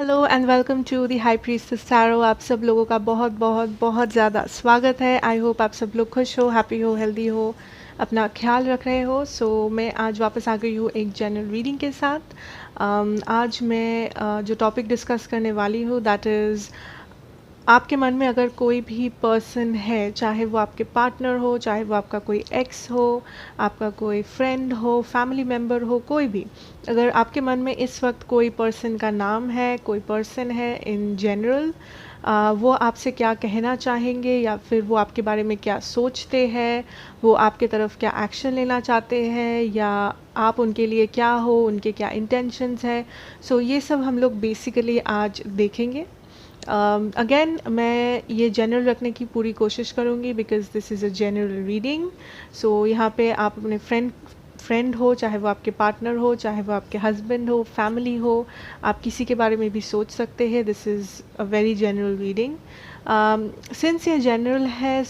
Hello and welcome to the high priestess tarot. आप सब लोगों का बहुत बहुत बहुत ज़्यादा स्वागत है। आई होप आप सब लोग खुश हो, हैप्पी हो, हेल्दी हो, अपना ख्याल रख रहे हो। मैं आज वापस आ गई हूँ एक जनरल रीडिंग के साथ। आज मैं जो टॉपिक डिस्कस करने वाली हूँ दैट इज़ आपके मन में अगर कोई भी पर्सन है, चाहे वो आपके पार्टनर हो, चाहे वो आपका कोई एक्स हो, आपका कोई फ्रेंड हो, फैमिली मेम्बर हो, कोई भी, अगर आपके मन में इस वक्त कोई पर्सन का नाम है, कोई पर्सन है इन जनरल, वो आपसे क्या कहना चाहेंगे या फिर वो आपके बारे में क्या सोचते हैं, वो आपके तरफ क्या एक्शन लेना चाहते हैं या आप उनके लिए क्या हो, उनके क्या इंटेंशंस है। ये सब हम लोग बेसिकली आज देखेंगे। अगेन मैं ये जनरल रखने की पूरी कोशिश करूँगी because this is a general reading. यहाँ पे आप अपने फ्रेंड हो, चाहे वो आपके पार्टनर हो, चाहे वो आपके हस्बैंड हो, फैमिली हो, आप किसी के बारे में भी सोच सकते हैं। This is a very general reading. Since ये जनरल है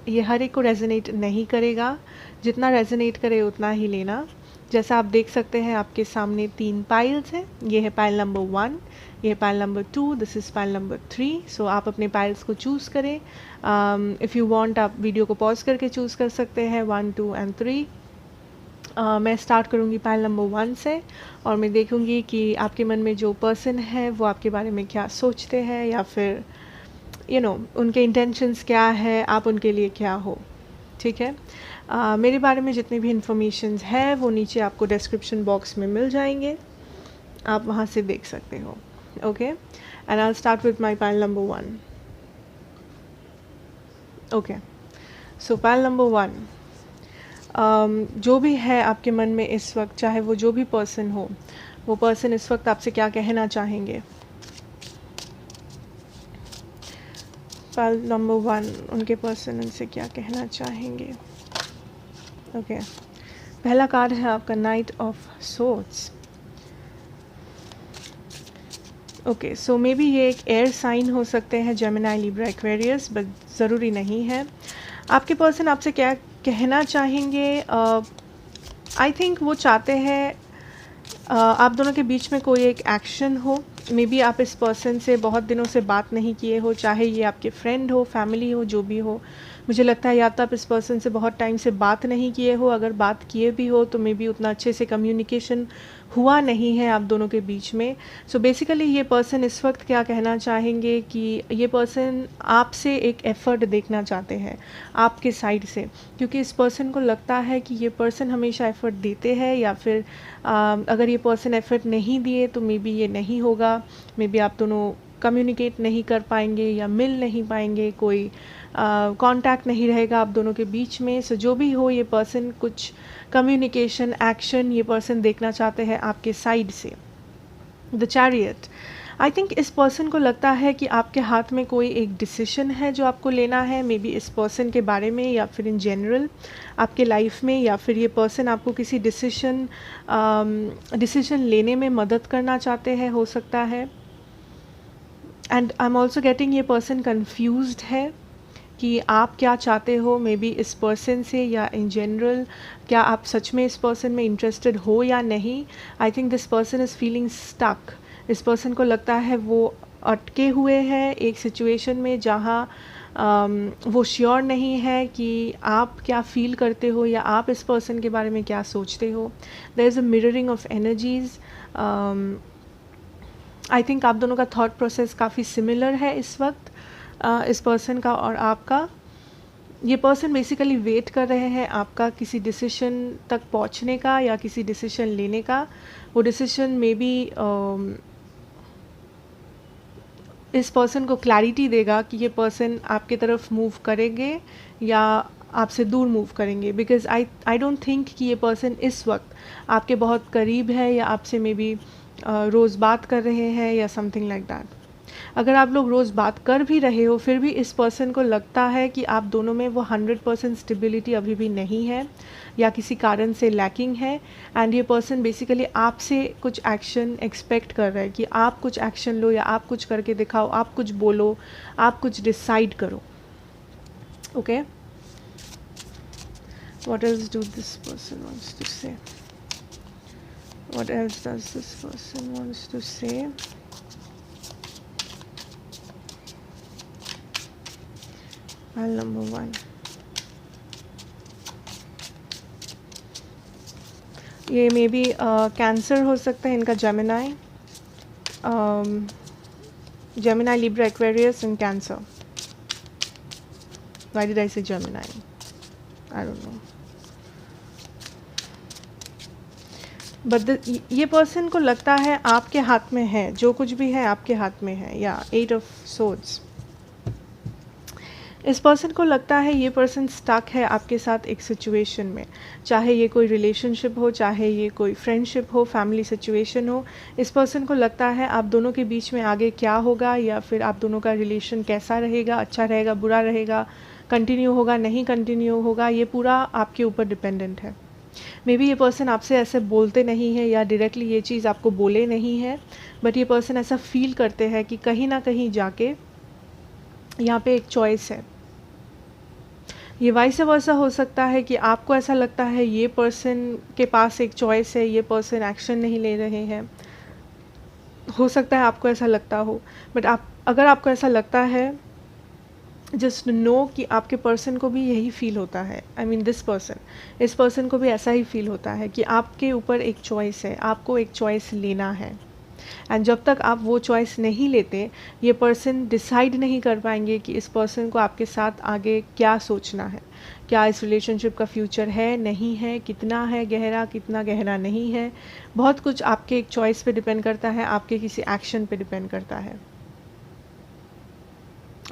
ये हर एक को रेजोनेट नहीं करेगा, जितना रेजोनेट करे उतना ही लेना। जैसा आप देख सकते हैं आपके सामने 3 पाइल्स हैं। ये है पाइल नंबर 1, ये है pile number 2, this is pile number 3। आप अपने पाइल्स को चूज़ करें। इफ़ यू वांट आप वीडियो को पॉज करके चूज़ कर सकते हैं 1, 2 एंड 3। मैं स्टार्ट करूँगी पाइल नंबर 1 से और मैं देखूँगी कि आपके मन में जो पर्सन है वो आपके बारे में क्या सोचते हैं या फिर उनके इंटेंशंस क्या है, आप उनके लिए क्या हो। ठीक है। मेरे बारे में जितनी भी इंफॉर्मेशंस है वो नीचे आपको डिस्क्रिप्शन बॉक्स में मिल जाएंगे, आप वहाँ से देख सकते हो। Okay, and I start with my pile number 1। Okay, pile number 1, जो भी है आपके मन में इस वक्त, चाहे वो जो भी पर्सन हो, वो पर्सन इस वक्त आपसे क्या कहना चाहेंगे। पाइल नंबर 1, उनके पर्सन उनसे क्या कहना चाहेंगे। ओके, पहला कार्ड है आपका night of swords. Okay, may be ये एक एयर साइन हो सकते हैं, जेमिनी, लिब्रा, एक्वेरियस, बट ज़रूरी नहीं है। आपके पर्सन आपसे क्या कहना चाहेंगे। आई थिंक वो चाहते हैं आप दोनों के बीच में कोई एक एक्शन हो। मे बी आप इस पर्सन से बहुत दिनों से बात नहीं किए हो, चाहे ये आपके फ्रेंड हो, फैमिली हो, जो भी हो। मुझे लगता है या तो आप इस पर्सन से बहुत टाइम से बात नहीं किए हो, अगर बात किए भी हो तो मे बी उतना अच्छे से कम्युनिकेशन हुआ नहीं है आप दोनों के बीच में। बेसिकली ये पर्सन इस वक्त क्या कहना चाहेंगे कि ये पर्सन आपसे एक एफ़र्ट देखना चाहते हैं आपके साइड से, क्योंकि इस पर्सन को लगता है कि ये पर्सन हमेशा एफ़र्ट देते हैं या फिर अगर ये पर्सन एफ़र्ट नहीं दिए तो मे बी ये नहीं होगा। मे बी आप दोनों कम्युनिकेट नहीं कर पाएंगे या मिल नहीं पाएंगे, कोई कांटेक्ट नहीं रहेगा आप दोनों के बीच में। जो भी हो, ये पर्सन कुछ कम्युनिकेशन, एक्शन ये पर्सन देखना चाहते हैं आपके साइड से। द चैरियट, आई थिंक इस पर्सन को लगता है कि आपके हाथ में कोई एक डिसीजन है जो आपको लेना है, मे बी इस पर्सन के बारे में या फिर इन जनरल आपके लाइफ में, या फिर ये पर्सन आपको किसी डिसीजन लेने में मदद करना चाहते हैं, हो सकता है। And I am also getting ये पर्सन कन्फ्यूज्ड है कि आप क्या चाहते हो, मे बी इस पर्सन से या इन जनरल, क्या आप सच में इस पर्सन में इंटरेस्टेड हो या नहीं। I think this person is feeling stuck. इस पर्सन को लगता है वो अटके हुए हैं एक सिचुएशन में जहाँ वो श्योर नहीं है कि आप क्या फील करते हो या आप इस पर्सन के बारे में क्या सोचते हो। There is a mirroring of energies. I think आप दोनों का थॉट प्रोसेस काफ़ी सिमिलर है इस वक्त, इस पर्सन का और आपका। ये पर्सन बेसिकली वेट कर रहे हैं आपका किसी डिसीजन तक पहुंचने का या किसी डिसीजन लेने का। वो डिसीजन में भी इस पर्सन को क्लैरिटी देगा कि ये पर्सन आपके तरफ मूव करेंगे या आपसे दूर मूव करेंगे, बिकॉज आई डोंट थिंक कि ये पर्सन इस वक्त आपके बहुत करीब है या आपसे मे बी रोज़ बात कर रहे हैं या समथिंग लाइक दैट। अगर आप लोग रोज़ बात कर भी रहे हो फिर भी इस पर्सन को लगता है कि आप दोनों में वो 100% स्टेबिलिटी अभी भी नहीं है या किसी कारण से लैकिंग है। एंड ये पर्सन बेसिकली आपसे कुछ एक्शन एक्सपेक्ट कर रहा है कि आप कुछ एक्शन लो या आप कुछ करके दिखाओ, आप कुछ बोलो, आप कुछ डिसाइड करो। Okay, what else do this person wants to say? What else does this person wants to say? Pile number 1. ये मे बी कैंसर हो सकता है इनका, Gemini, Gemini, Libra, Aquarius and Cancer. Why did I say Gemini? I don't know. But ये person को लगता है आपके हाथ में है, जो कुछ भी है आपके हाथ में है, या 8 ऑफ सोर्ड्स। इस पर्सन को लगता है ये पर्सन स्टक है आपके साथ एक सिचुएशन में, चाहे ये कोई रिलेशनशिप हो, चाहे ये कोई फ्रेंडशिप हो, फैमिली सिचुएशन हो। इस पर्सन को लगता है आप दोनों के बीच में आगे क्या होगा, या फिर आप दोनों का रिलेशन कैसा रहेगा, अच्छा रहेगा, बुरा रहेगा, कंटिन्यू होगा, नहीं कंटिन्यू होगा, ये पूरा आपके ऊपर डिपेंडेंट है। मे बी ये पर्सन आपसे ऐसे बोलते नहीं है या डायरेक्टली ये चीज़ आपको बोले नहीं है, बट ये पर्सन ऐसा फील करते हैं कि कहीं ना कहीं जाके यहाँ पे एक चॉइस है। ये वाइस वर्सा हो सकता है कि आपको ऐसा लगता है ये पर्सन के पास एक चॉइस है, ये पर्सन एक्शन नहीं ले रहे हैं, हो सकता है आपको ऐसा लगता हो। बट अगर आपको ऐसा लगता है, जस्ट नो कि आपके पर्सन को भी यही फील होता है। आई मीन दिस पर्सन, इस पर्सन को भी ऐसा ही फील होता है कि आपके ऊपर एक चॉइस है, आपको एक चॉइस लेना है। एंड जब तक आप वो चॉइस नहीं लेते, ये पर्सन डिसाइड नहीं कर पाएंगे कि इस पर्सन को आपके साथ आगे क्या सोचना है, क्या इस रिलेशनशिप का फ्यूचर है, नहीं है, कितना है गहरा, कितना गहरा नहीं है। बहुत कुछ आपके एक चॉइस पे डिपेंड करता है, आपके किसी एक्शन पे डिपेंड करता है।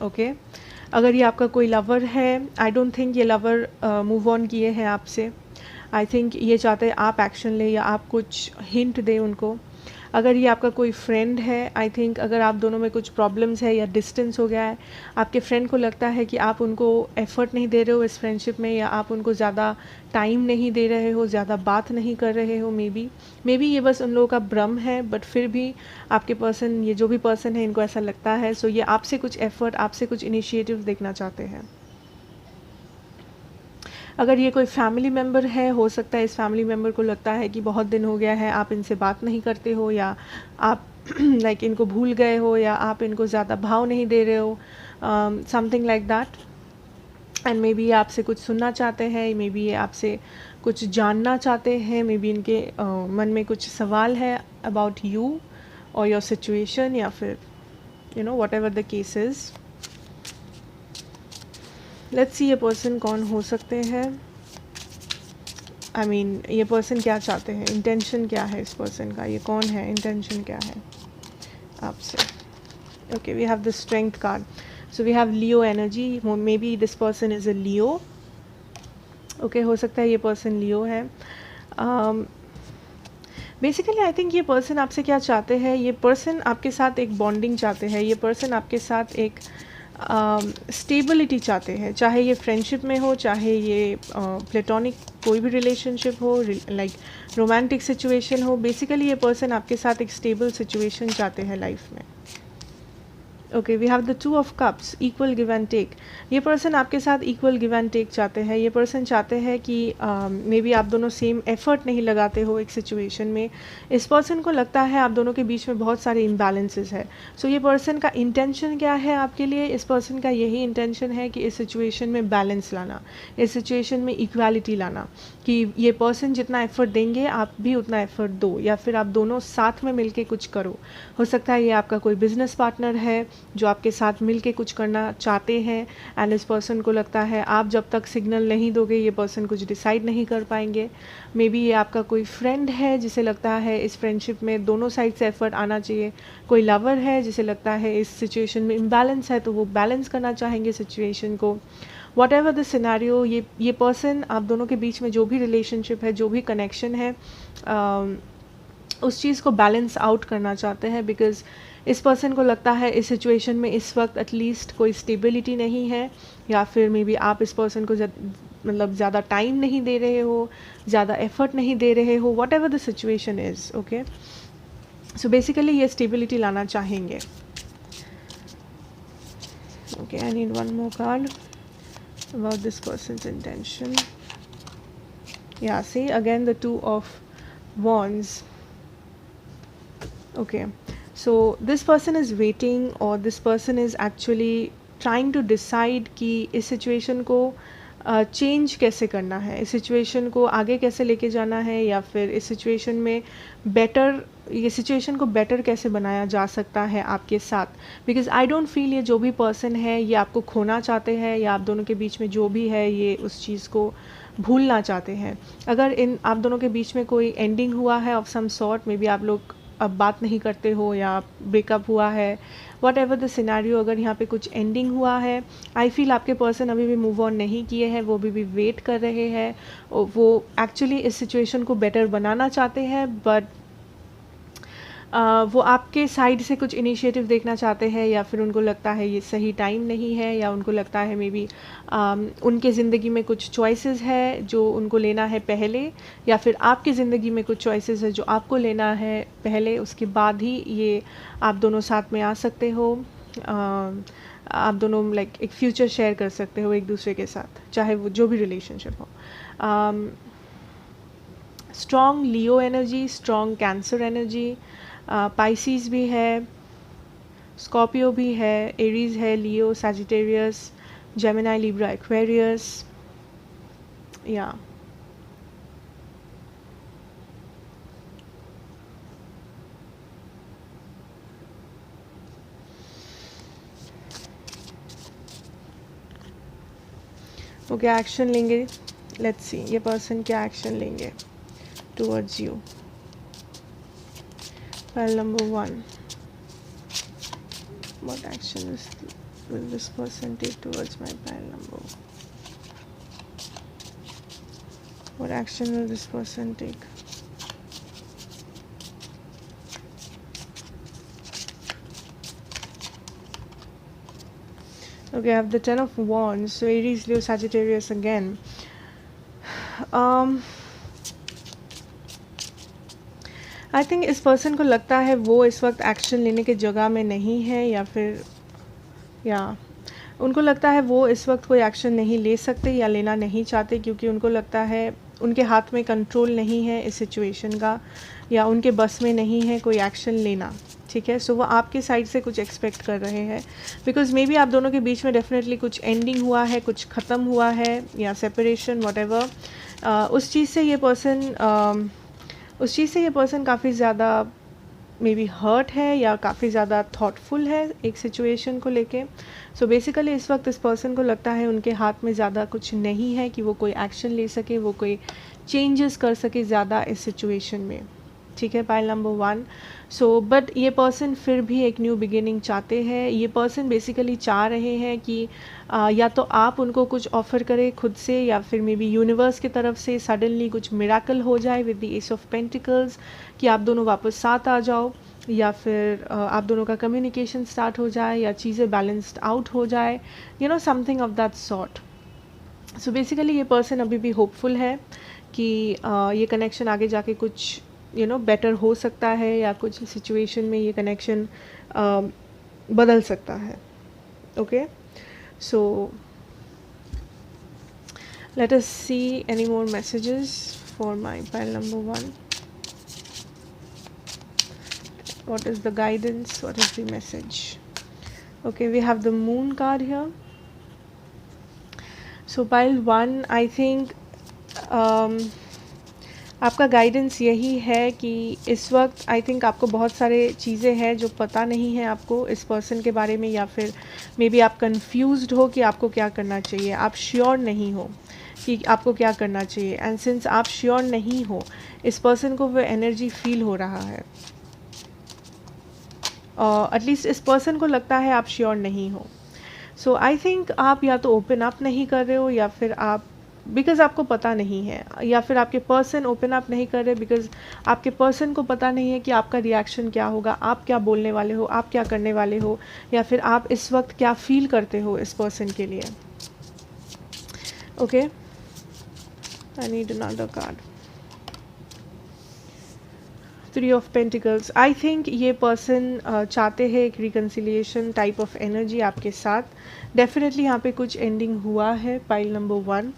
ओके अगर ये आपका कोई लवर है, आई डोंट थिंक ये लवर मूव ऑन किए हैं आपसे। आई थिंक ये चाहते हैं आप एक्शन लें या आप कुछ हिंट दें उनको। अगर ये आपका कोई फ्रेंड है, आई थिंक अगर आप दोनों में कुछ प्रॉब्लम्स है या डिस्टेंस हो गया है, आपके फ्रेंड को लगता है कि आप उनको एफर्ट नहीं दे रहे हो इस फ्रेंडशिप में, या आप उनको ज़्यादा टाइम नहीं दे रहे हो, ज़्यादा बात नहीं कर रहे हो। मे बी ये बस उन लोगों का भ्रम है, बट फिर भी आपके पर्सन, ये जो भी पर्सन है, इनको ऐसा लगता है। सो ये आपसे कुछ एफर्ट, आपसे कुछ इनिशिएटिव देखना चाहते हैं। अगर ये कोई फैमिली मेम्बर है, हो सकता है इस फैमिली मेम्बर को लगता है कि बहुत दिन हो गया है आप इनसे बात नहीं करते हो, या आप लाइक इनको भूल गए हो, या आप इनको ज़्यादा भाव नहीं दे रहे हो, something like that. And may be ये आपसे कुछ सुनना चाहते हैं, मे बी ये आपसे कुछ जानना चाहते हैं, मे बी इनके मन में कुछ सवाल है अबाउट यू और योर सिचुएशन, या फिर you know what ever the case is. Let's see ये पर्सन कौन हो सकते हैं। आई मीन ये पर्सन क्या चाहते हैं, इंटेंशन क्या है इस पर्सन का, ये कौन है, इंटेंशन क्या है आपसे। Okay we have the strength card, so we have Leo energy. Maybe this person is a Leo. Okay हो सकता है ये पर्सन लियो है। बेसिकली आई थिंक ये पर्सन आपसे क्या चाहते हैं, ये पर्सन आपके साथ एक बॉन्डिंग चाहते हैं, ये पर्सन आपके साथ एक स्टेबिलिटी चाहते हैं, चाहे ये फ्रेंडशिप में हो, चाहे ये प्लेटोनिक कोई भी रिलेशनशिप हो, लाइक रोमांटिक सिचुएशन हो। बेसिकली ये पर्सन आपके साथ एक स्टेबल सिचुएशन चाहते हैं लाइफ में। Okay we have the 2 of cups, equal give and take. ये पर्सन आपके साथ इक्वल गिव एंड टेक चाहते हैं। ये पर्सन चाहते हैं कि मे बी आप दोनों सेम एफर्ट नहीं लगाते हो एक सिचुएशन में। इस पर्सन को लगता है आप दोनों के बीच में बहुत सारे इम्बैलेंसेस है। सो ये पर्सन का इंटेंशन क्या है आपके लिए, इस पर्सन का यही इंटेंशन है कि इस सिचुएशन में बैलेंस लाना, इस सिचुएशन में इक्वालिटी लाना, कि ये पर्सन जितना एफर्ट देंगे आप भी उतना एफर्ट दो, या फिर आप दोनों साथ में मिलके कुछ करो। हो सकता है ये आपका कोई बिजनेस पार्टनर है जो आपके साथ मिलके कुछ करना चाहते हैं, एंड इस पर्सन को लगता है आप जब तक सिग्नल नहीं दोगे ये पर्सन कुछ डिसाइड नहीं कर पाएंगे। मे बी ये आपका कोई फ्रेंड है जिसे लगता है इस फ्रेंडशिप में दोनों साइड से एफर्ट आना चाहिए। कोई लवर है जिसे लगता है इस सिचुएशन में इम्बैलेंस है, तो वो बैलेंस करना चाहेंगे सिचुएशन को। वॉट एवर द सिनेरियो, ये पर्सन आप दोनों के बीच में जो भी रिलेशनशिप है, जो भी कनेक्शन है, उस चीज़ को बैलेंस आउट करना चाहते हैं। बिकॉज इस पर्सन को लगता है इस सिचुएशन में इस वक्त एटलीस्ट कोई स्टेबिलिटी नहीं है, या फिर मे बी आप इस पर्सन को मतलब ज़्यादा टाइम नहीं दे रहे हो, ज़्यादा एफर्ट नहीं दे रहे हो, what ever the situation is. Okay so basically ये स्टेबिलिटी लाना चाहेंगे। Okay I need one more card about this person's intention. Yeah, see again the 2 of wands. Okay, so this person is waiting, or this person is actually trying to decide कि इस situation को change कैसे करना है, इस situation को आगे कैसे लेके जाना है, या फिर इस सिचुएशन में बेटर, ये सिचुएशन को बेटर कैसे बनाया जा सकता है आपके साथ। बिकॉज आई डोंट फील ये जो भी पर्सन है ये आपको खोना चाहते हैं, या आप दोनों के बीच में जो भी है ये उस चीज़ को भूलना चाहते हैं। अगर इन आप दोनों के बीच में कोई एंडिंग हुआ है of some sort, maybe आप लोग अब बात नहीं करते हो या ब्रेकअप हुआ है, वट एवर द सिनेरियो, अगर यहाँ पे कुछ एंडिंग हुआ है, आई फील आपके पर्सन अभी भी मूव ऑन नहीं किए हैं, वो अभी भी वेट कर रहे हैं। वो एक्चुअली इस सिचुएशन को बेटर बनाना चाहते हैं, बट वो आपके साइड से कुछ इनिशिएटिव देखना चाहते हैं, या फिर उनको लगता है ये सही टाइम नहीं है, या उनको लगता है मे बी उनके ज़िंदगी में कुछ चॉइसेस है जो उनको लेना है पहले, या फिर आपकी ज़िंदगी में कुछ चॉइसेस है जो आपको लेना है पहले, उसके बाद ही ये आप दोनों साथ में आ सकते हो। आप दोनों लाइक एक फ्यूचर शेयर कर सकते हो एक दूसरे के साथ, चाहे वो जो भी रिलेशनशिप हो। Strong Leo energy, strong Cancer energy, Pisces भी है, स्कॉर्पियो भी है, एरीज है, Leo, Sagittarius, Gemini, Libra, Aquarius, या वो क्या एक्शन लेंगे, लेट्स सी ये पर्सन क्या एक्शन लेंगे towards you. Pile number 1. What action will this person take towards my pile number? What action will this person take? Okay, I have the Ten of Wands. So Aries, Leo, Sagittarius again. I think इस person को लगता है वो इस वक्त action लेने के जगह में नहीं है, या फिर उनको लगता है वो इस वक्त कोई एक्शन नहीं ले सकते या लेना नहीं चाहते, क्योंकि उनको लगता है उनके हाथ में कंट्रोल नहीं है इस सिचुएशन का, या उनके बस में नहीं है कोई एक्शन लेना। ठीक है, सो वो आपके साइड से कुछ एक्सपेक्ट कर रहे हैं, बिकॉज मे बी आप दोनों के बीच में डेफिनेटली कुछ एंडिंग हुआ है, कुछ ख़त्म हुआ है, या सेपरेशन, व्हाटएवर। उस चीज़ से ये पर्सन काफ़ी ज़्यादा मे बी हर्ट है, या काफ़ी ज़्यादा थॉटफुल है एक सिचुएशन को लेके। सो बेसिकली इस वक्त इस पर्सन को लगता है उनके हाथ में ज़्यादा कुछ नहीं है कि वो कोई एक्शन ले सके, वो कोई चेंजेस कर सके ज़्यादा इस सिचुएशन में। ठीक है, पाइल नंबर 1। सो बट ये पर्सन फिर भी एक न्यू बिगिनिंग चाहते हैं। ये पर्सन बेसिकली चाह रहे हैं कि या तो आप उनको कुछ ऑफ़र करें खुद से, या फिर मे बी यूनिवर्स की तरफ से सडनली कुछ मिराकल हो जाए with the ace of pentacles, कि आप दोनों वापस साथ आ जाओ, या फिर आप दोनों का कम्युनिकेशन स्टार्ट हो जाए, या चीज़ें बैलेंस्ड आउट हो जाए, something of that sort. So basically ये पर्सन अभी भी होपफुल है कि ये कनेक्शन आगे जाके कुछ बेटर हो सकता है, या कुछ सिचुएशन में ये कनेक्शन बदल सकता है। Okay, so let us see any more messages for my pile number 1. What is the guidance? What is the message? Okay, we have the moon card here. So pile 1, I think आपका guidance यही है कि इस वक्त I think आपको बहुत सारे चीज़ें हैं जो पता नहीं है आपको इस पर्सन के बारे में, या फिर मे बी आप कंफ्यूज्ड हो कि आपको क्या करना चाहिए, आप श्योर नहीं हो कि आपको क्या करना चाहिए। एंड सिंस आप श्योर नहीं हो, इस पर्सन को वो एनर्जी फील हो रहा है, एटलीस्ट इस पर्सन को लगता है आप श्योर नहीं हो। सो आई थिंक आप या तो ओपन अप नहीं कर रहे हो, या फिर आप बिकॉज आपको पता नहीं है, या फिर आपके पर्सन ओपन अप नहीं कर रहे बिकॉज आपके पर्सन को पता नहीं है कि आपका रिएक्शन क्या होगा, आप क्या बोलने वाले हो, आप क्या करने वाले हो, या फिर आप इस वक्त क्या फील करते हो इस पर्सन के लिए। Okay, I need another card. 3 of pentacles. I think ये पर्सन चाहते हैं एक रिकन्सिलिएशन टाइप ऑफ एनर्जी आपके साथ। डेफिनेटली यहाँ पे कुछ एंडिंग हुआ है पाइल नंबर 1,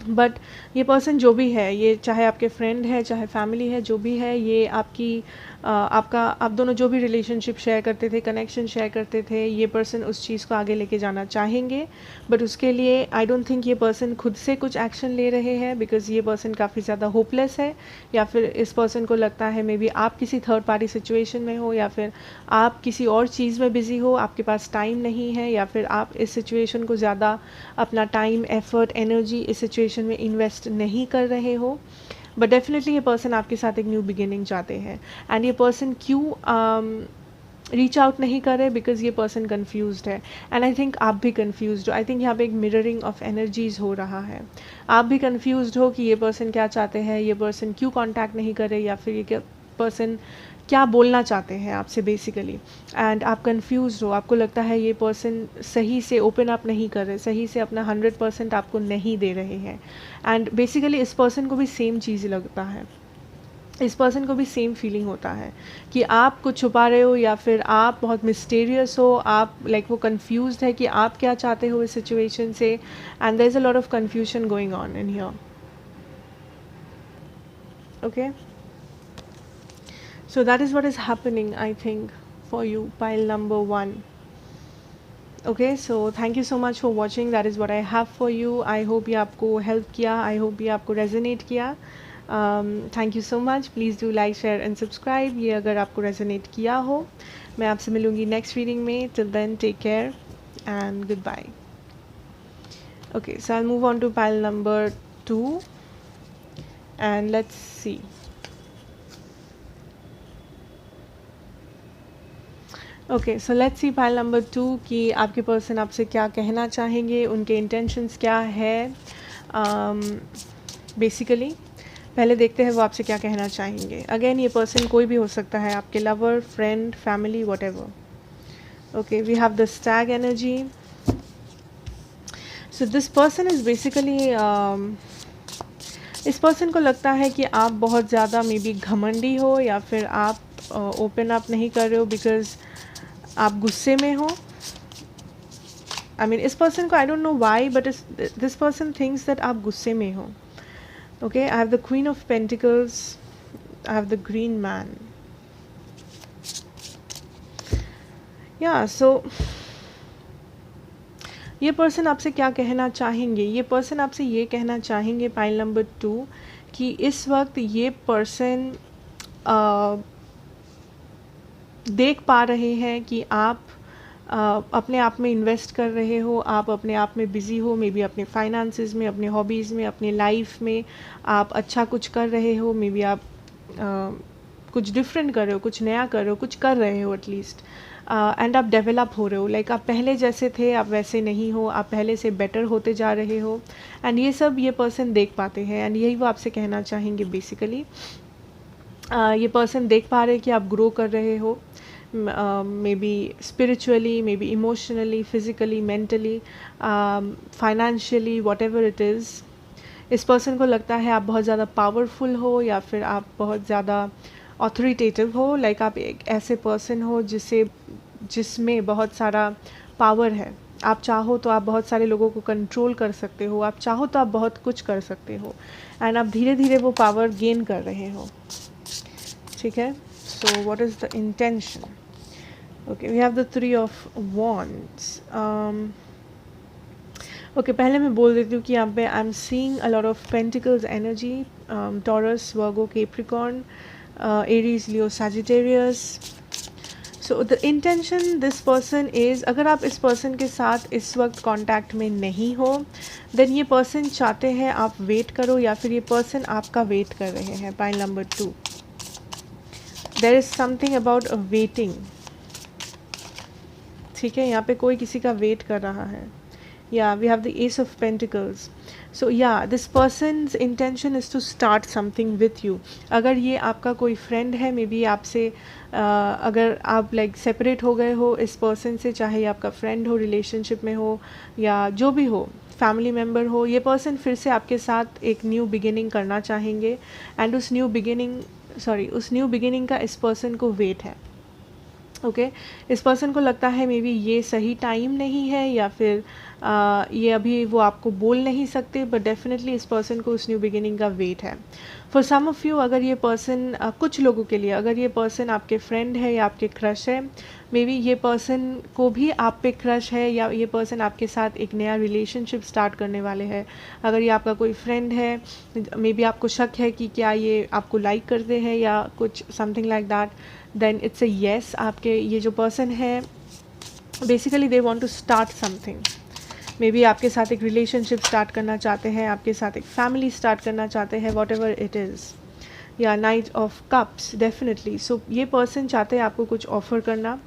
बट ये पर्सन जो भी है, ये चाहे आपके फ्रेंड है, चाहे फैमिली है, जो भी है, ये आपकी आप दोनों जो भी रिलेशनशिप शेयर करते थे, कनेक्शन शेयर करते थे, ये पर्सन उस चीज़ को आगे लेके जाना चाहेंगे, बट उसके लिए आई डोंट थिंक ये पर्सन खुद से कुछ एक्शन ले रहे हैं, बिकॉज ये पर्सन काफ़ी ज़्यादा होपलेस है, या फिर इस पर्सन को लगता है मे बी आप किसी थर्ड पार्टी सिचुएशन में हो, या फिर आप किसी और चीज़ में बिज़ी हो, आपके पास टाइम नहीं है, या फिर आप इस सिचुएशन को ज़्यादा अपना टाइम, एफर्ट, एनर्जी इस सिचुएशन में इन्वेस्ट नहीं कर रहे हो। बट डेफिनेटली ये पर्सन आपके साथ एक न्यू बिगिनिंग चाहते हैं। एंड ये पर्सन क्यों रीच आउट नहीं कर रहे, बिकॉज ये पर्सन कन्फ्यूज्ड है, एंड आई थिंक आप भी कन्फ्यूज्ड हो। आई थिंक यहाँ पे एक मिररिंग ऑफ एनर्जीज हो रहा है। आप भी कन्फ्यूज्ड हो कि ये पर्सन क्या चाहते हैं, ये पर्सन क्यों कॉन्टैक्ट नहीं करे, या फिर ये पर्सन क्या बोलना चाहते हैं आपसे बेसिकली। एंड आप कंफ्यूज हो, आपको लगता है ये पर्सन सही से ओपन अप नहीं कर रहे, सही से अपना 100% आपको नहीं दे रहे हैं। एंड बेसिकली इस पर्सन को भी सेम चीज़ लगता है, इस पर्सन को भी सेम फीलिंग होता है कि आप कुछ छुपा रहे हो, या फिर आप बहुत मिस्टीरियस हो, आप वो कंफ्यूज्ड है कि आप क्या चाहते हो इस सिचुएशन से। And there is a lot of confusion going on in here. Okay, so that is what is happening, I think, for you, pile number 1. Okay, so thank you so much for watching. That is what I have for you. I hope ये आपको help किया, I hope ये आपको resonate किया. Thank you so much. Please do like, share and subscribe ये अगर आपको resonate किया हो। मैं आपसे मिलूँगी next reading में. Till then, take care and goodbye. Okay, so I'll move on to pile number 2 and let's see. Okay, so let's see pile number 2 कि आपके पर्सन आपसे क्या कहना चाहेंगे, उनके इंटेंशंस क्या है। बेसिकली पहले देखते हैं वो आपसे क्या कहना चाहेंगे। अगेन ये पर्सन कोई भी हो सकता है, आपके lover, friend, family, whatever. Okay, we have the stag energy. So this person is basically इस पर्सन को लगता है कि आप बहुत ज़्यादा मे बी घमंडी हो, या फिर आप ओपन अप नहीं कर रहे हो बिकॉज आप गुस्से में हो। आई मीन इस पर्सन को आई don't know why, but this person thinks that आप गुस्से में हो। Okay, I have the queen of pentacles, I have the green man. या सो ये पर्सन आपसे क्या कहना चाहेंगे, ये पर्सन आपसे ये कहना चाहेंगे पाइल नंबर 2 कि इस वक्त ये पर्सन देख पा रहे हैं कि आप अपने आप में इन्वेस्ट कर रहे हो, आप अपने आप में बिज़ी हो, मे बी अपने फाइनेंसेस में, अपने हॉबीज़ में, अपने लाइफ में आप अच्छा कुछ कर रहे हो, मे बी आप कुछ डिफरेंट कर रहे हो, कुछ नया कर रहे हो, कुछ कर रहे हो एटलीस्ट। एंड आप डेवलप हो रहे हो, लाइक आप पहले जैसे थे आप वैसे नहीं हो, आप पहले से बेटर होते जा रहे हो। एंड ये सब ये पर्सन देख पाते हैं, एंड यही वो आपसे कहना चाहेंगे बेसिकली। ये पर्सन देख पा रहे हैं कि आप ग्रो कर रहे हो, may be spiritually, may be emotionally, physically, mentally, financially, whatever it is. इस पर्सन को लगता है आप बहुत ज़्यादा पावरफुल हो, या फिर आप बहुत ज़्यादा ऑथोरिटेटिव हो, लाइक आप एक ऐसे पर्सन हो जिसमें बहुत सारा पावर है। आप चाहो तो आप बहुत सारे लोगों को कंट्रोल कर सकते हो, आप चाहो तो आप बहुत कुछ कर सकते हो, एंड आप धीरे धीरे वो पावर गेन कर रहे हो। ठीक है, so what is the intention? Okay, we have the 3 of wands. Okay, पहले मैं बोल देती हूँ कि यहाँ पे I am seeing a lot of pentacles energy, Taurus, Virgo, Capricorn, Aries, Leo, Sagittarius. So the intention this person is, अगर आप इस पर्सन के साथ इस वक्त कांटेक्ट में नहीं हो, देन ये पर्सन चाहते हैं आप वेट करो, या फिर ये पर्सन आपका वेट कर रहे हैं। Pile number 2, there is something about a waiting. ठीक है, यहाँ पे कोई किसी का वेट कर रहा है। Yeah we have the ace of pentacles. So yeah this person's intention is to start something with you. अगर ये आपका कोई फ्रेंड है, मे बी आपसे अगर आप लाइक सेपरेट हो गए हो इस पर्सन से, चाहे आपका फ्रेंड हो, रिलेशनशिप में हो, या जो भी हो, फैमिली मेम्बर हो, ये पर्सन फिर से आपके साथ एक न्यू बिगिनिंग करना चाहेंगे। एंड उस न्यू बिगिनिंग का इस पर्सन को वेट है। ओके इस पर्सन को लगता है मे बी ये सही टाइम नहीं है, या फिर ये अभी वो आपको बोल नहीं सकते, बट डेफिनेटली इस पर्सन को उस न्यू बिगिनिंग का वेट है। फॉर सम ऑफ़ यू, अगर ये पर्सन कुछ लोगों के लिए अगर ये पर्सन आपके फ्रेंड है या आपके क्रश है, मे बी ये पर्सन को भी आप पे क्रश है, या ये पर्सन आपके साथ एक नया रिलेशनशिप स्टार्ट करने वाले हैं। अगर ये आपका कोई फ्रेंड है, मे बी आपको शक है कि क्या ये आपको लाइक करते हैं या कुछ something like that, then it's a yes. आपके ये जो पर्सन है basically they want to start something, maybe आपके साथ एक रिलेशनशिप स्टार्ट करना चाहते हैं, आपके साथ एक फैमिली स्टार्ट करना चाहते हैं, वॉट एवर इट इज़, या नाइट ऑफ कप्स डेफिनेटली। सो ये पर्सन चाहते हैं आपको कुछ ऑफ़र करना,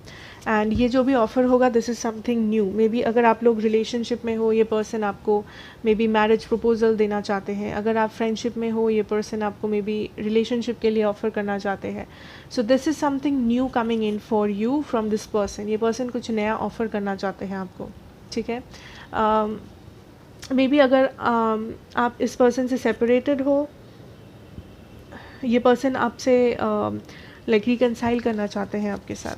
एंड ये जो भी ऑफ़र होगा this is something new. May be अगर आप लोग रिलेशनशिप में हो, ये पर्सन आपको मे बी मैरिज प्रपोजल देना चाहते हैं। अगर आप फ्रेंडशिप में हो, ये पर्सन आपको मे बी रिलेशनशिप के लिए ऑफ़र करना चाहते हैं। So this is something new coming in for you from this person. ये पर्सन कुछ नया ऑफ़र करना चाहते हैं आपको, ठीक है। मे बी अगर आप इस पर्सन से सेपरेटेड हो, ये पर्सन आपसे लाइक रिकनसाइल करना चाहते हैं आपके साथ।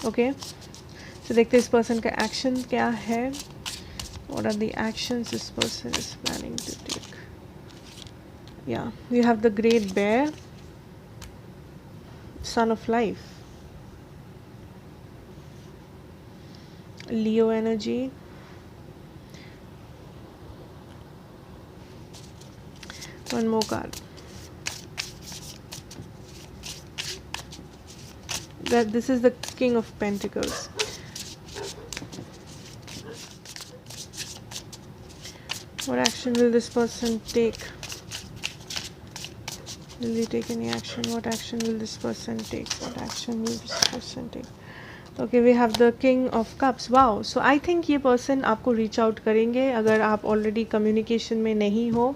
ओके तो देखते हैं इस पर्सन का एक्शन क्या है। What are the actions this person is planning to take. Yeah you have the great bear, sun of life, Leo energy, one more card. That this is the King of Pentacles. What action will this person take? Will he take any action? What action will this person take? What action will this person take? Okay we have the king of cups. Wow, so I think ये person आपको reach out करेंगे अगर आप already communication में नहीं हो,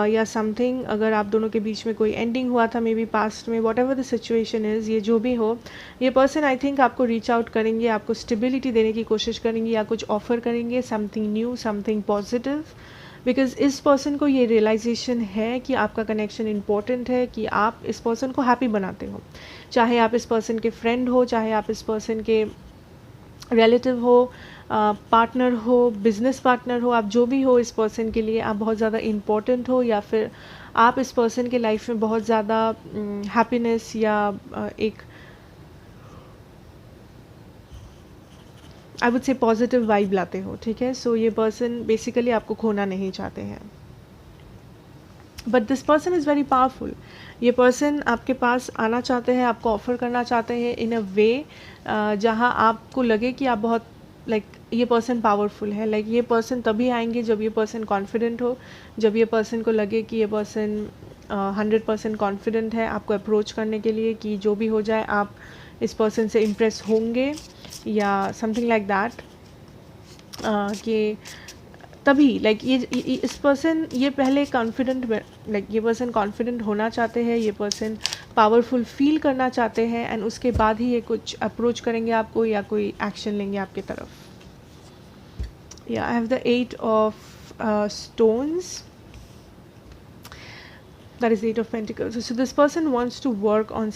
या something अगर आप दोनों के बीच में कोई एंडिंग हुआ था मे बी पास्ट में, what ever the situation is, ये जो भी हो, ये पर्सन आई थिंक आपको रीच आउट करेंगे, आपको स्टेबिलिटी देने की कोशिश करेंगे, या कुछ ऑफर करेंगे, something new, something positive. Because इस पर्सन को ये रियलाइजेशन है कि आपका कनेक्शन इम्पोर्टेंट है, कि आप इस पर्सन को हैप्पी बनाते हो, चाहे आप इस पर्सन के फ्रेंड हो, चाहे आप इस पर्सन के रिलेटिव हो, पार्टनर हो, बिजनेस पार्टनर हो, आप जो भी हो इस पर्सन के लिए आप बहुत ज़्यादा इम्पोर्टेंट हो, या फिर आप इस पर्सन के लाइफ में बहुत ज़्यादा हैप्पीनेस या एक I would say positive vibe लाते हो, ठीक है। सो ये पर्सन बेसिकली आपको खोना नहीं चाहते हैं, but this person is very powerful. ये पर्सन आपके पास आना चाहते हैं, आपको ऑफ़र करना चाहते हैं इन अ वे जहाँ आपको लगे कि आप बहुत ये पर्सन पावरफुल है। ये पर्सन तभी आएंगे जब ये पर्सन कॉन्फिडेंट हो, जब ये पर्सन को लगे कि ये पर्सन 100% कॉन्फिडेंट है आपको अप्रोच करने के लिए, कि जो भी हो जाए आप इस पर्सन से इम्प्रेस होंगे, या समथिंग लाइक दैट, कि तभी इस पर्सन ये पहले कॉन्फिडेंट ये पर्सन कॉन्फिडेंट होना चाहते हैं, ये पर्सन पावरफुल फील करना चाहते हैं, एंड उसके बाद ही ये कुछ अप्रोच करेंगे आपको या कोई एक्शन लेंगे आपके तरफ। या I have the 8 of stones, that is 8 of Pentacles. So this person wants to work on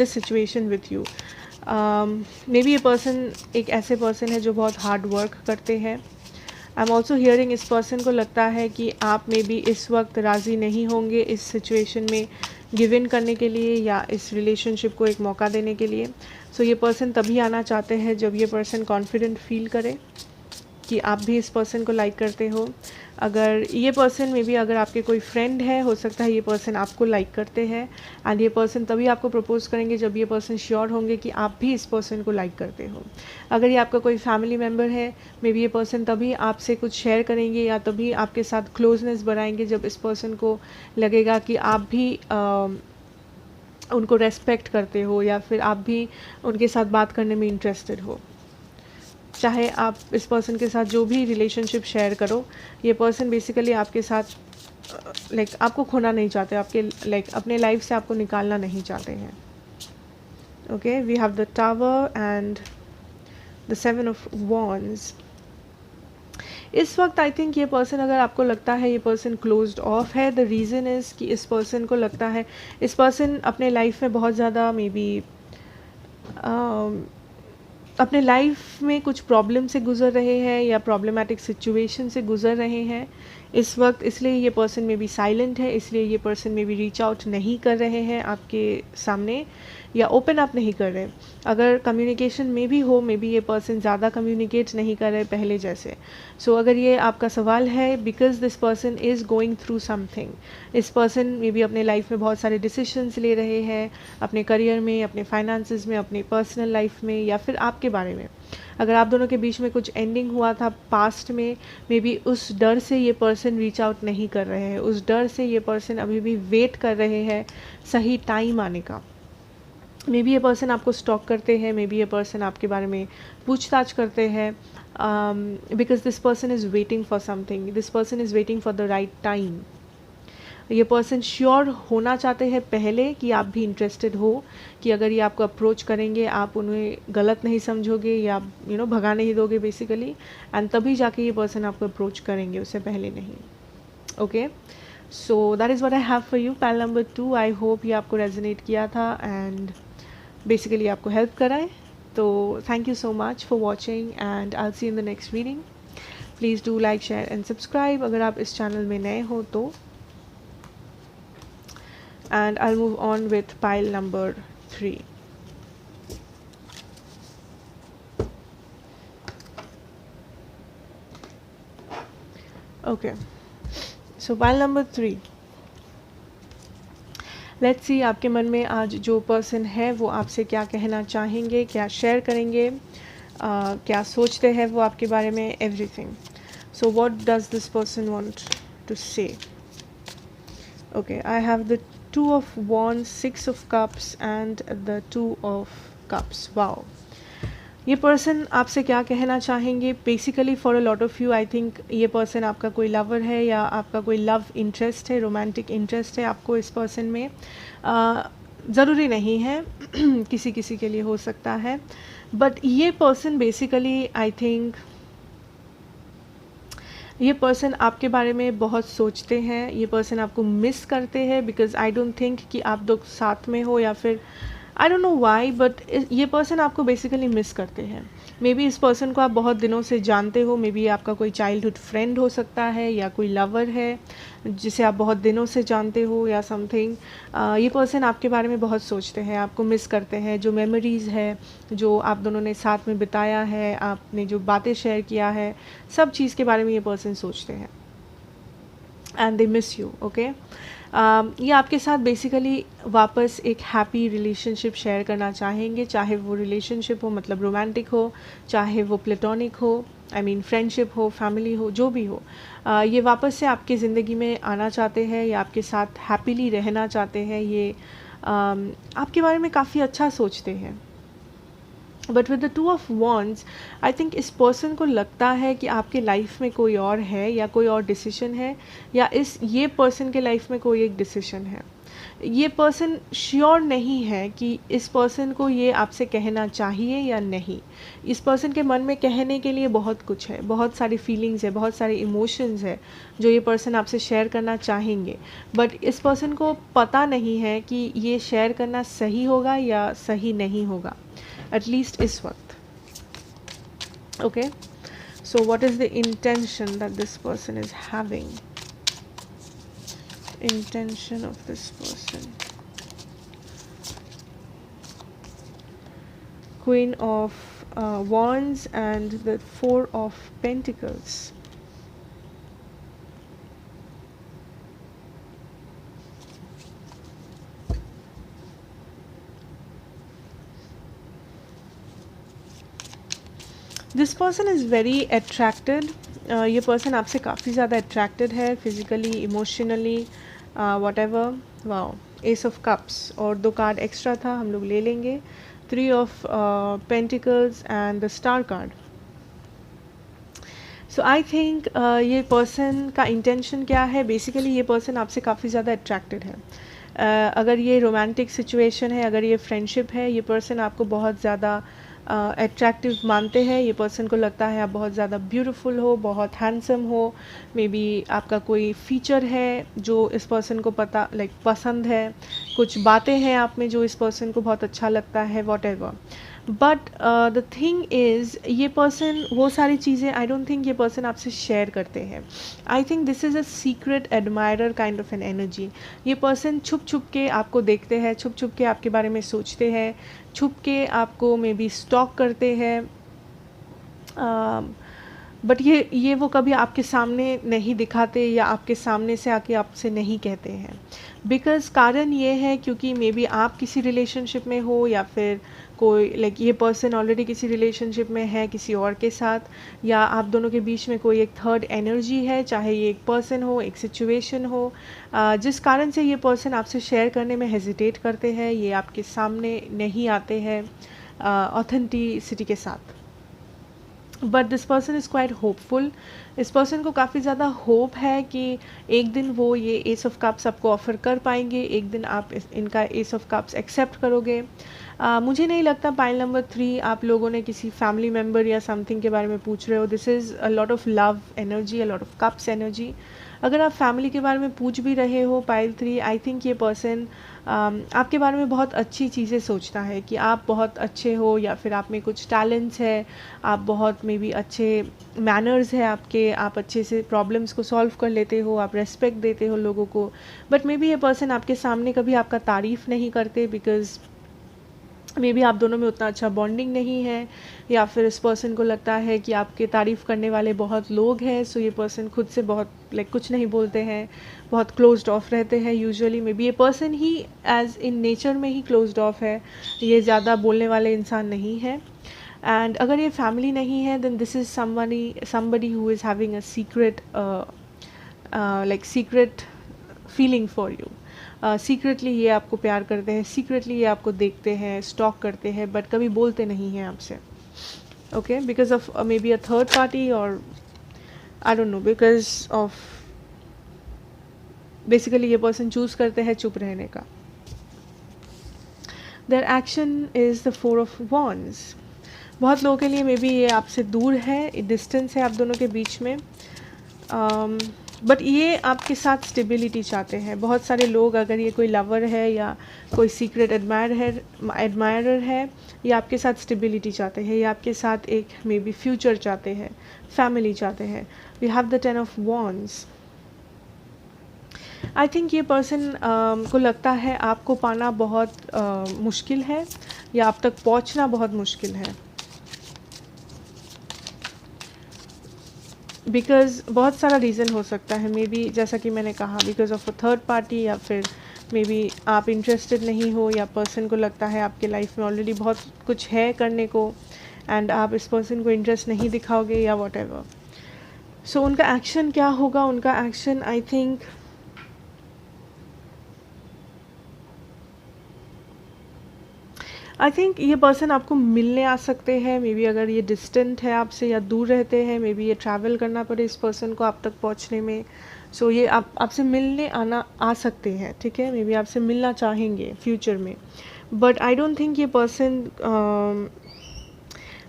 this situation with you. Maybe ये पर्सन एक ऐसे पर्सन है जो बहुत हार्ड वर्क करते हैं। आई एम ऑल्सो हियरिंग इस पर्सन को लगता है कि आप मे बी इस वक्त राज़ी नहीं होंगे इस सिचुएशन में गिव इन करने के लिए, या इस रिलेशनशिप को एक मौका देने के लिए। सो ये पर्सन तभी आना चाहते हैं जब ये पर्सन कॉन्फिडेंट फील करे कि आप भी इस पर्सन को लाइक करते हो। अगर ये पर्सन में भी अगर आपके कोई फ्रेंड है, हो सकता है ये पर्सन आपको लाइक करते हैं, एंड ये पर्सन तभी आपको प्रपोज करेंगे जब ये पर्सन श्योर होंगे कि आप भी इस पर्सन को लाइक करते हो। अगर ये आपका कोई फैमिली मेम्बर है, मे बी ये पर्सन तभी आपसे कुछ शेयर करेंगे या तभी आपके साथ क्लोजनेस बढ़ाएंगे जब इस पर्सन को लगेगा कि आप भी उनको रेस्पेक्ट करते हो, या फिर आप भी उनके साथ बात करने में इंटरेस्टेड हो। चाहे आप इस पर्सन के साथ जो भी रिलेशनशिप शेयर करो, ये पर्सन बेसिकली आपके साथ आपको खोना नहीं चाहते, आपके अपने लाइफ से आपको निकालना नहीं चाहते हैं। Okay, we have the tower and the 7 of wands. इस वक्त आई थिंक ये पर्सन, अगर आपको लगता है ये पर्सन क्लोज्ड ऑफ है, द रीज़न इज़ कि इस पर्सन को लगता है इस पर्सन अपने लाइफ में बहुत ज़्यादा मे बी अपने लाइफ में कुछ प्रॉब्लम से गुज़र रहे हैं या प्रॉब्लमेटिक सिचुएशन से गुज़र रहे हैं इस वक्त, इसलिए ये पर्सन में भी साइलेंट है, इसलिए ये पर्सन में भी रीच आउट नहीं कर रहे हैं आपके सामने या ओपन अप नहीं कर रहे। अगर कम्युनिकेशन में भी हो, मे बी ये पर्सन ज़्यादा कम्युनिकेट नहीं कर रहे पहले जैसे। सो अगर ये आपका सवाल है, because this person is going through something, इस पर्सन में भी अपने लाइफ में बहुत सारे डिसीशंस ले रहे हैं, अपने करियर में, अपने फाइनेंसेस में, अपनी पर्सनल लाइफ में, या फिर आपके बारे में। अगर आप दोनों के बीच में कुछ एंडिंग हुआ था पास्ट में, मे बी उस डर से ये पर्सन रीच आउट नहीं कर रहे हैं, उस डर से ये पर्सन अभी भी वेट कर रहे हैं सही टाइम आने का। मे बी ये पर्सन आपको स्टॉक करते हैं, मे बी ये पर्सन आपके बारे में पूछताछ करते हैं, because this person is waiting for something, this person is waiting for the right time. ये पर्सन श्योर होना चाहते हैं पहले कि आप भी इंटरेस्टेड हो, कि अगर ये आपको अप्रोच करेंगे आप उन्हें गलत नहीं समझोगे या भगा नहीं दोगे बेसिकली, एंड तभी जाके ये पर्सन आपको अप्रोच करेंगे, उससे पहले नहीं। Okay, so that is what I have for you pile number 2। I hope ये आपको रेजोनेट किया था एंड बेसिकली आपको हेल्प कराए। तो thank you so much for watching and I will see in the next reading. Please do like, share and subscribe अगर आप इस चैनल में नए हो तो। And I'll move on with pile number 3. Okay, so pile number 3. Let's see आपके मन में आज जो पर्सन है वो आपसे क्या कहना चाहेंगे, क्या शेयर करेंगे, क्या सोचते हैं वो आपके बारे में, everything. So what does this person want to say? Okay, I have the Two of Wands, Six of Cups and the Two of Cups. Wow. ये पर्सन आपसे क्या कहना चाहेंगे? Basically for a lot of you I think ये person आपका कोई lover है या आपका कोई लव इंटरेस्ट है, रोमांटिक इंटरेस्ट है आपको इस पर्सन में। ज़रूरी नहीं है किसी किसी के लिए हो सकता है, बट ये पर्सन बेसिकली आई थिंक ये पर्सन आपके बारे में बहुत सोचते हैं, ये पर्सन आपको मिस करते हैं, बिकॉज आई डोंट थिंक कि आप दो साथ में हो, या फिर आई डोंट नो वाई, बट ये पर्सन आपको बेसिकली मिस करते हैं। मे बी इस पर्सन को आप बहुत दिनों से जानते हो, मे बी आपका कोई चाइल्डहुड फ्रेंड हो सकता है या कोई लवर है जिसे आप बहुत दिनों से जानते हो या समथिंग। ये पर्सन आपके बारे में बहुत सोचते हैं, आपको मिस करते हैं, जो मेमोरीज़ है जो आप दोनों ने साथ में बिताया है, आपने जो बातें शेयर किया है, सब चीज़ के बारे में ये पर्सन सोचते हैं and they miss you. Okay, ये आपके साथ बेसिकली वापस एक हैप्पी रिलेशनशिप शेयर करना चाहेंगे, चाहे वो रिलेशनशिप हो मतलब रोमांटिक हो, चाहे वो प्लेटोनिक हो, आई मीन फ्रेंडशिप हो, फैमिली हो, जो भी हो। ये वापस से आपकी ज़िंदगी में आना चाहते हैं या आपके साथ हैप्पीली रहना चाहते हैं। ये आपके बारे में काफ़ी अच्छा सोचते हैं, but with the two of wands I think इस पर्सन को लगता है कि आपके लाइफ में कोई और है या कोई और डिसीजन है, या ये पर्सन के लाइफ में कोई एक डिसीजन है। ये पर्सन श्योर नहीं है कि इस पर्सन को ये आपसे कहना चाहिए या नहीं। इस पर्सन के मन में कहने के लिए बहुत कुछ है, बहुत सारी फीलिंग्स है, बहुत सारे इमोशंस है जो ये पर्सन आपसे शेयर करना चाहेंगे, बट इस पर्सन को पता नहीं है कि ये शेयर करना सही होगा या सही नहीं होगा, एटलीस्ट इस वक्त। Okay, so what is the intention that this person is having? Intention of this person. Queen of Wands and the Four of Pentacles. This person is very attracted. ये पर्सन आपसे काफ़ी ज़्यादा अट्रैक्टेड है, physically, emotionally, whatever. Wow, S of cups और 2 card extra था, हम लोग ले लेंगे। 3 of pentacles and the star card. So I think ये पर्सन का इंटेंशन क्या है? बेसिकली ये पर्सन आपसे काफ़ी ज़्यादा अट्रैक्टेड है। अगर ये रोमांटिक सिचुएशन है, अगर ये फ्रेंडशिप है, ये पर्सन आपको बहुत ज़्यादा अट्रैक्टिव मानते हैं। ये पर्सन को लगता है आप बहुत ज़्यादा ब्यूटीफुल हो, बहुत हैंडसम हो। मे बी आपका कोई फीचर है जो इस पर्सन को पसंद है, कुछ बातें हैं आप में जो इस पर्सन को बहुत अच्छा लगता है, whatever. But the thing is, ये पर्सन वो सारी चीज़ें आई डोंट थिंक ये पर्सन आपसे शेयर करते हैं। I think this is a secret admirer kind of an energy. ये पर्सन छुप छुप के आपको देखते हैं, छुप छुप के आपके बारे में सोचते हैं, छुप के आपको मे बी स्टॉक करते हैं। बट ये वो कभी आपके सामने नहीं दिखाते या आपके सामने से आके आपसे नहीं कहते हैं। बिकॉज़ कारण ये है क्योंकि मे बी आप किसी रिलेशनशिप में हो या फिर कोई ये पर्सन ऑलरेडी किसी रिलेशनशिप में है किसी और के साथ, या आप दोनों के बीच में कोई एक थर्ड एनर्जी है, चाहे ये एक पर्सन हो, एक सिचुएशन हो, जिस कारण से ये पर्सन आपसे शेयर करने में हेजिटेट करते हैं, ये आपके सामने नहीं आते हैं ऑथेंटिसिटी के साथ। But this person is quite hopeful. इस पर्सन को काफ़ी ज़्यादा होप है कि एक दिन वो ये एस ऑफ कप्स आपको ऑफ़र कर पाएंगे, एक दिन आप इनका एस ऑफ कप्स एक्सेप्ट करोगे। मुझे नहीं लगता पाइल नंबर 3 आप लोगों ने किसी फैमिली मेम्बर या समथिंग के बारे में पूछ रहे हो। This is a lot of love energy, a lot of cups energy. अगर आप फैमिली के बारे में पूछ भी रहे हो पाइल 3, आई थिंक ये पर्सन आपके बारे में बहुत अच्छी चीज़ें सोचता है कि आप बहुत अच्छे हो, या फिर आप में कुछ टैलेंट्स है, आप बहुत मे बी अच्छे मैनर्स है आपके, आप अच्छे से प्रॉब्लम्स को सॉल्व कर लेते हो, आप रेस्पेक्ट देते हो लोगों को। बट मे बी ये पर्सन आपके सामने कभी आपका तारीफ़ नहीं करते, बिकॉज़ मे बी आप दोनों में उतना अच्छा बॉन्डिंग नहीं है, या फिर इस पर्सन को लगता है कि आपके तारीफ़ करने वाले बहुत लोग हैं, सो ये पर्सन खुद से बहुत कुछ नहीं बोलते हैं, बहुत क्लोज्ड ऑफ रहते हैं यूजुअली। मे बी ये पर्सन ही एज इन नेचर में ही क्लोज्ड ऑफ है, ये ज़्यादा बोलने वाले इंसान नहीं है। एंड अगर ये फैमिली नहीं है, then this is somebody who is having a secret feeling for you. Secretly ये आपको प्यार करते हैं, सीक्रेटली ये आपको देखते हैं, स्टॉक करते हैं, बट कभी बोलते नहीं हैं आपसे। Okay, because of may be a third party, और I don't know, because of basically ये पर्सन चूज करते हैं चुप रहने का। Their action is the 4 of wands। बहुत लोगों के लिए मे बी ये आपसे दूर है, डिस्टेंस है आप दोनों के बीच में, बट ये आपके साथ स्टेबिलिटी चाहते हैं। बहुत सारे लोग, अगर ये कोई लवर है या कोई सीक्रेट एडमायरर है, ये आपके साथ स्टेबिलिटी चाहते हैं, ये आपके साथ एक मे बी फ्यूचर चाहते हैं, फैमिली चाहते हैं। We have the 10 of wands। I think ये पर्सन को लगता है आपको पाना बहुत मुश्किल है, या आप तक पहुंचना बहुत मुश्किल है, बिकॉज़ बहुत सारा रीज़न हो सकता है। मे बी जैसा कि मैंने कहा, because of a third party, या फिर मे बी आप इंटरेस्टेड नहीं हो, या पर्सन को लगता है आपके लाइफ में ऑलरेडी बहुत कुछ है करने को, एंड आप इस पर्सन को इंटरेस्ट नहीं दिखाओगे, या वॉट एवर। सो उनका एक्शन क्या होगा? उनका एक्शन आई थिंक ये पर्सन आपको मिलने आ सकते हैं। मे बी अगर ये डिस्टेंट है आपसे या दूर रहते हैं, मे बी ये ट्रैवल करना पड़े इस पर्सन को आप तक पहुंचने में। सो ये आपसे मिलने आ सकते हैं, ठीक है। मे बी आपसे मिलना चाहेंगे फ्यूचर में, बट आई डोंट थिंक ये पर्सन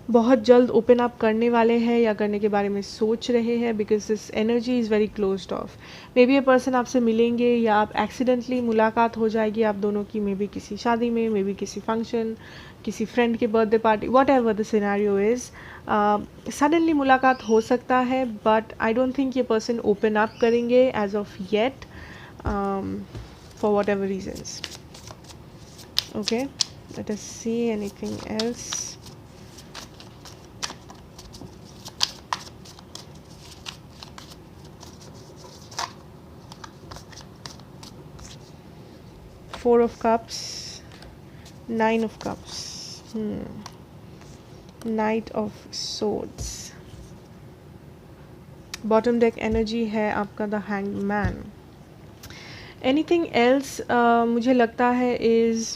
बहुत जल्द ओपन अप करने वाले हैं या करने के बारे में सोच रहे हैं, because this energy is very closed of. May B ये पर्सन आपसे मिलेंगे, या आप एक्सीडेंटली मुलाकात हो जाएगी आप दोनों की, मे बी किसी शादी में, मे बी किसी फंक्शन, किसी फ्रेंड के birthday party, whatever the scenario is. Suddenly मुलाकात हो सकता है, बट आई डोंट थिंक ये पर्सन ओपन अप करेंगे as of yet, for whatever reasons. Okay, let us see anything else. Four of Cups, Nine of Cups, Knight of Swords, bottom deck energy है आपका the Hanged Man। Anything else मुझे लगता है is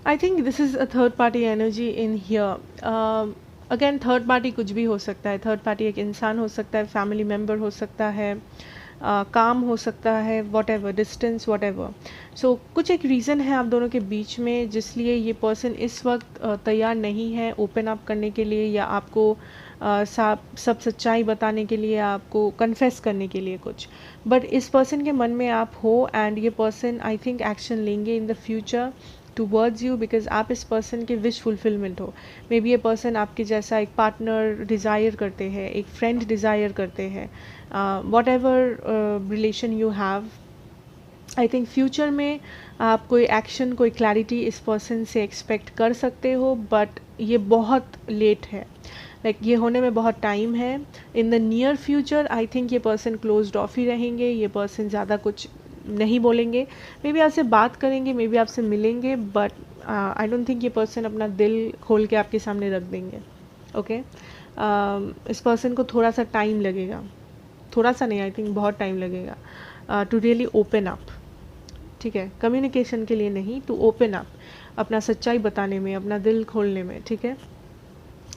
I think this is a third party energy in here। Again third party कुछ भी हो सकता है, थर्ड पार्टी एक इंसान हो सकता है, फैमिली मेम्बर हो सकता है, काम हो सकता है, whatever, distance, whatever. So कुछ एक रीज़न है आप दोनों के बीच में जिसलिए ये पर्सन इस वक्त तैयार नहीं है ओपन अप करने के लिए, या आपको सब सच्चाई बताने के लिए, आपको कन्फेस करने के लिए कुछ। बट इस पर्सन के मन में आप हो, एंड ये पर्सन आई थिंक एक्शन लेंगे in the future towards you, because आप इस पर्सन के विश फुलफिलमेंट हो। मे बी ये पर्सन आपके जैसा एक पार्टनर डिज़ायर करते हैं, एक फ्रेंड डिज़ायर करते हैं, what ever relation you have. I think future में आप कोई एक्शन, कोई क्लैरिटी इस पर्सन से एक्सपेक्ट कर सकते हो, बट ये बहुत लेट है, लाइक ये होने में बहुत टाइम है। In the near future I think ये पर्सन क्लोज्ड ऑफ ही रहेंगे, ये पर्सन ज़्यादा कुछ नहीं बोलेंगे, मे बी आपसे बात करेंगे, मे बी आपसे मिलेंगे, बट आई डोंट थिंक ये पर्सन अपना दिल खोल के आपके सामने रख देंगे। ओके इस पर्सन को थोड़ा सा टाइम लगेगा, थोड़ा सा नहीं, आई थिंक बहुत टाइम लगेगा टू रियली ओपन अप। ठीक है, कम्युनिकेशन के लिए नहीं, टू ओपन अप, अपना सच्चाई बताने में, अपना दिल खोलने में। ठीक है,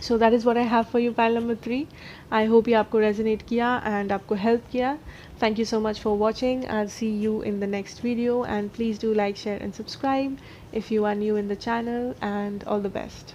so that is what I have for you pile number 3। I hope ये आपको रेजोनेट किया एंड आपको हेल्प किया। Thank you so much for watching. I see you in the next video, and please do like, share and subscribe if you are new in the channel, and all the best.